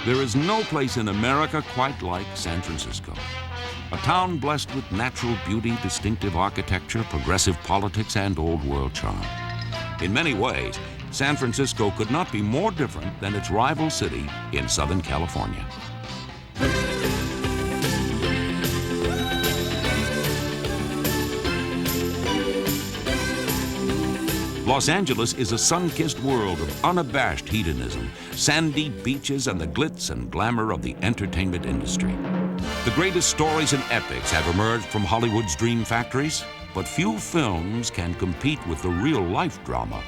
There is no place in America quite like San Francisco. A town blessed with natural beauty, distinctive architecture, progressive politics, and old world charm. In many ways, San Francisco could not be more different than its rival city in Southern California. Los Angeles is a sun-kissed world of unabashed hedonism, sandy beaches, and the glitz and glamour of the entertainment industry. The greatest stories and epics have emerged from Hollywood's dream factories, but few films can compete with the real-life drama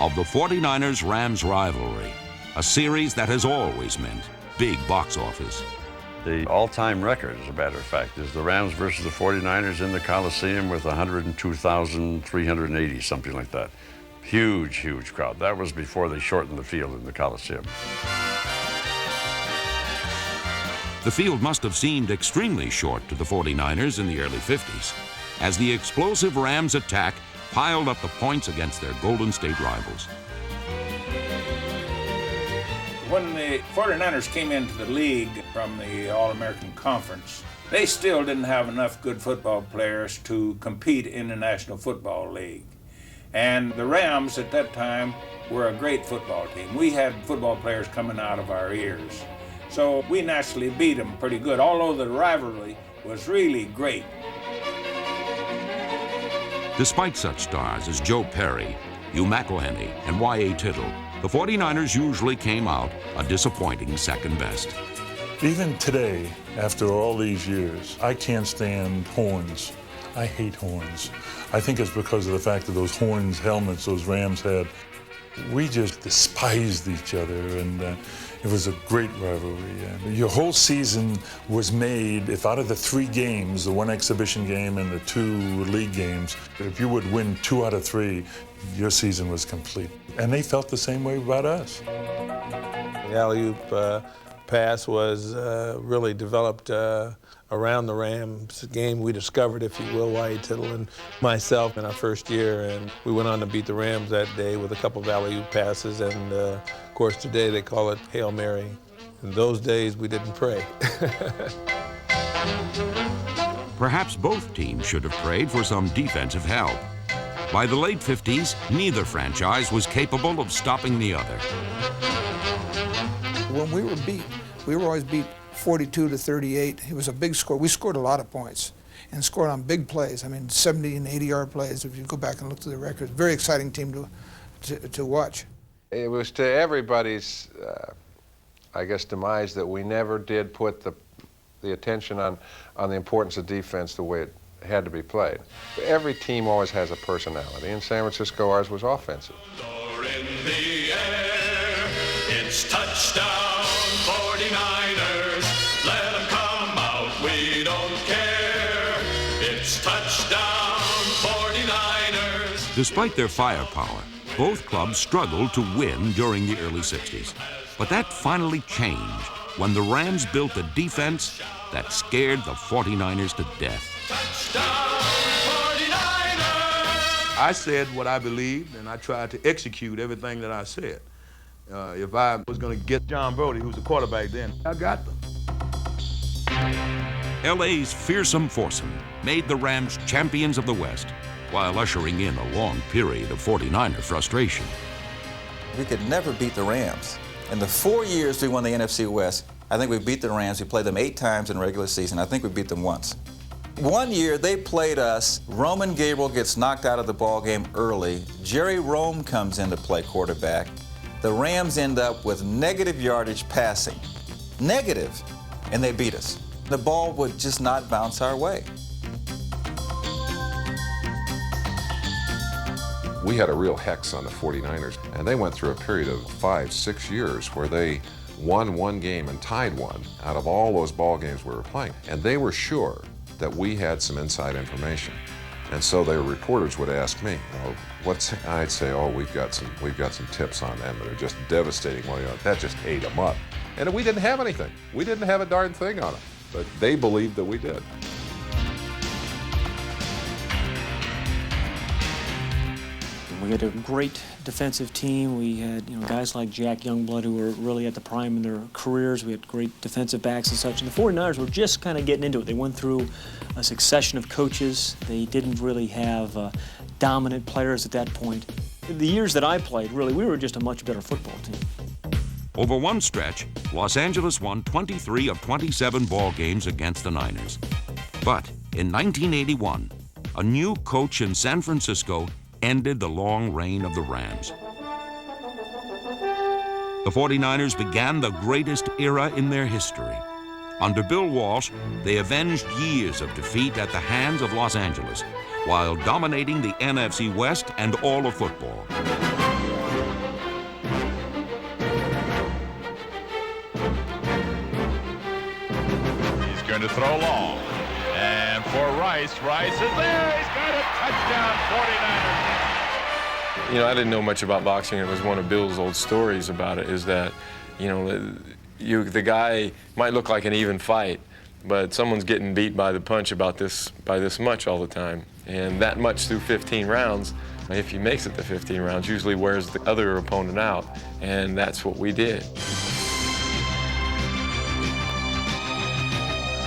of the 49ers Rams Rivalry, a series that has always meant big box office. The all-time record, as a matter of fact, is the Rams versus the 49ers in the Coliseum with 102,380, something like that. Huge, huge crowd. That was before they shortened the field in the Coliseum. The field must have seemed extremely short to the 49ers in the early 50s, as the explosive Rams attack piled up the points against their Golden State rivals. When the 49ers came into the league from the All-American Conference, they still didn't have enough good football players to compete in the National Football League. And the Rams at that time were a great football team. We had football players coming out of our ears. So we naturally beat them pretty good, although the rivalry was really great. Despite such stars as Joe Perry, Hugh McElhenney, and Y.A. Tittle, the 49ers usually came out a disappointing second best. Even today, after all these years, I can't stand horns. I hate horns. I think it's because of the fact that those horns helmets those Rams had, we just despised each other, and it was a great rivalry. Your whole season was made, if out of the 3 games, the 1 exhibition game and the 2 league games, if you would win 2 out of 3, your season was complete. And they felt the same way about us. The alley-oop pass was really developed around the Rams game. We discovered, if you will, Y.A. Tittle and myself in our first year, and we went on to beat the Rams that day with a couple of alley-oop passes, and of course today they call it Hail Mary. In those days we didn't pray. Perhaps both teams should have prayed for some defensive help. By the late 50s, neither franchise was capable of stopping the other. When we were beat, we were always beat 42-38. It was a big score. We scored a lot of points and scored on big plays. I mean, 70 and 80-yard plays. If you go back and look through the records, very exciting team to watch. It was to everybody's, I guess, demise that we never did put the attention on the importance of defense the way it had to be played. Every team always has a personality. In San Francisco, ours was offensive. In the air, it's touchdown 49ers. Let them come out, we don't care. It's touchdown 49ers. Despite their firepower, both clubs struggled to win during the early 60s. But that finally changed when the Rams built a defense that scared the 49ers to death. I said what I believed, and I tried to execute everything that I said. If I was going to get John Brody, who was the quarterback then, I got them. LA's fearsome foursome made the Rams champions of the West, while ushering in a long period of 49er frustration. We could never beat the Rams. In the 4 years we won the NFC West, I think we beat the Rams. We played them 8 times in regular season. I think we beat them once. One year they played us. Roman Gabriel gets knocked out of the ball game early. Jerry Rome comes in to play quarterback. The Rams end up with negative yardage passing. Negative. And they beat us. The ball would just not bounce our way. We had a real hex on the 49ers, and they went through a period of 5-6 years where they won 1 game and tied 1 out of all those ball games we were playing. And they were sure that we had some inside information. And so their reporters would ask me, I'd say, we've got some tips on them that are just devastating. Well, that just ate them up. And we didn't have anything. We didn't have a darn thing on them, but they believed that we did. We We had a great defensive team. We had guys like Jack Youngblood who were really at the prime in their careers. We had great defensive backs and such. And the 49ers were just kind of getting into it. They went through a succession of coaches. They didn't really have dominant players at that point. The years that I played, really, we were just a much better football team. Over one stretch, Los Angeles won 23 of 27 ball games against the Niners. But in 1981, a new coach in San Francisco ended the long reign of the Rams. The 49ers began the greatest era in their history. Under Bill Walsh, they avenged years of defeat at the hands of Los Angeles, while dominating the NFC West and all of football. He's going to throw long. And for Rice, Rice is there. He's got a touchdown, 49ers. I didn't know much about boxing. It was one of Bill's old stories about it, is that, the guy might look like an even fight, but someone's getting beat by the punch by this much all the time. And that much through 15 rounds, if he makes it to 15 rounds, usually wears the other opponent out. And that's what we did.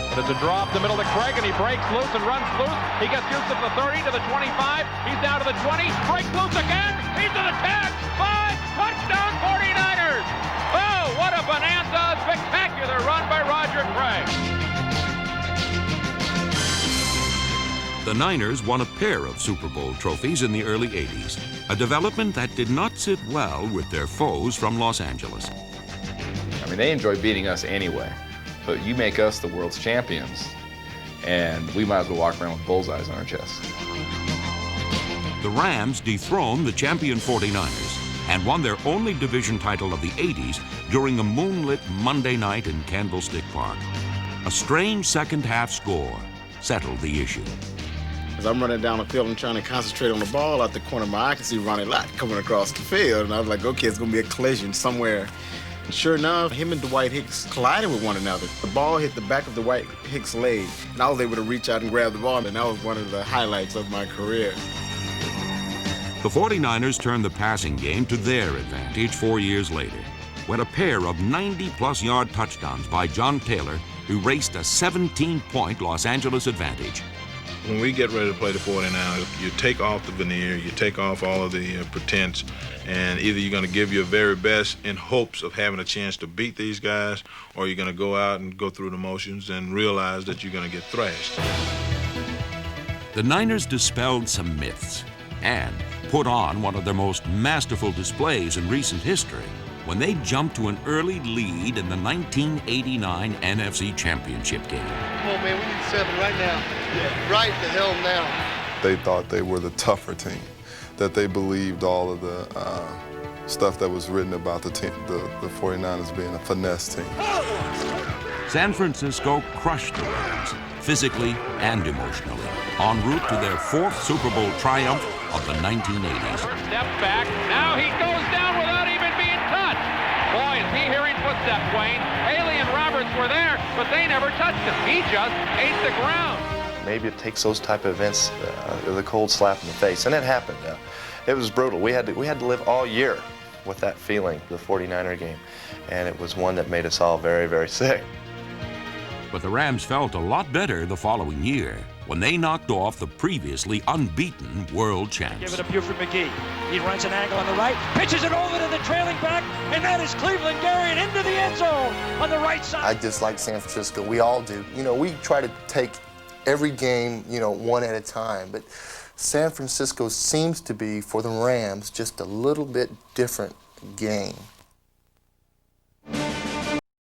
But it's a draw up the middle to Craig, and he breaks loose and runs loose. He gets used to the 30, to the 25. He's down to the 20. Breaks loose again. He's to the 10. 5. Touchdown 49ers. Oh, what a bonanza. Spectacular run by Roger Craig. The Niners won a pair of Super Bowl trophies in the early 80s, a development that did not sit well with their foes from Los Angeles. I mean, they enjoy beating us anyway. But you make us the world's champions, and we might as well walk around with bullseyes on our chests. The Rams dethroned the champion 49ers and won their only division title of the 80s during a moonlit Monday night in Candlestick Park. A strange second-half score settled the issue. As I'm running down the field and trying to concentrate on the ball, out the corner of my eye, I can see Ronnie Lott coming across the field, and I was like, okay, it's going to be a collision somewhere. And sure enough, him and Dwight Hicks collided with one another. The ball hit the back of Dwight Hicks' leg, and I was able to reach out and grab the ball, and that was one of the highlights of my career. The 49ers turned the passing game to their advantage 4 years later, when a pair of 90-plus yard touchdowns by John Taylor erased a 17-point Los Angeles advantage. When we get ready to play the 49ers, you take off the veneer, you take off all of the pretense, and either you're going to give your very best in hopes of having a chance to beat these guys, or you're going to go out and go through the motions and realize that you're going to get thrashed. The Niners dispelled some myths and put on one of their most masterful displays in recent history when they jumped to an early lead in the 1989 NFC Championship game. Come on, man, we need 7 right now. Yeah. Right at the helm now. They thought they were the tougher team, that they believed all of the stuff that was written about the 49ers being a finesse team. San Francisco crushed the Rams, physically and emotionally, en route to their 4th Super Bowl triumph of the 1980s. Step back, now he goes down without even being touched. Boy, is he hearing footsteps, Wayne. Haley and Roberts were there, but they never touched him. He just ate the ground. Maybe it takes those type of events, the cold slap in the face, and it happened. It was brutal. We had to live all year with that feeling, the 49er game, and it was one that made us all very, very sick. But the Rams felt a lot better the following year when they knocked off the previously unbeaten world champs. Give it to Buford McGee. He runs an angle on the right, pitches it over to the trailing back, and that is Cleveland Gary and into the end zone on the right side. I dislike San Francisco. We all do. We try to take every game, one at a time. But San Francisco seems to be, for the Rams, just a little bit different game.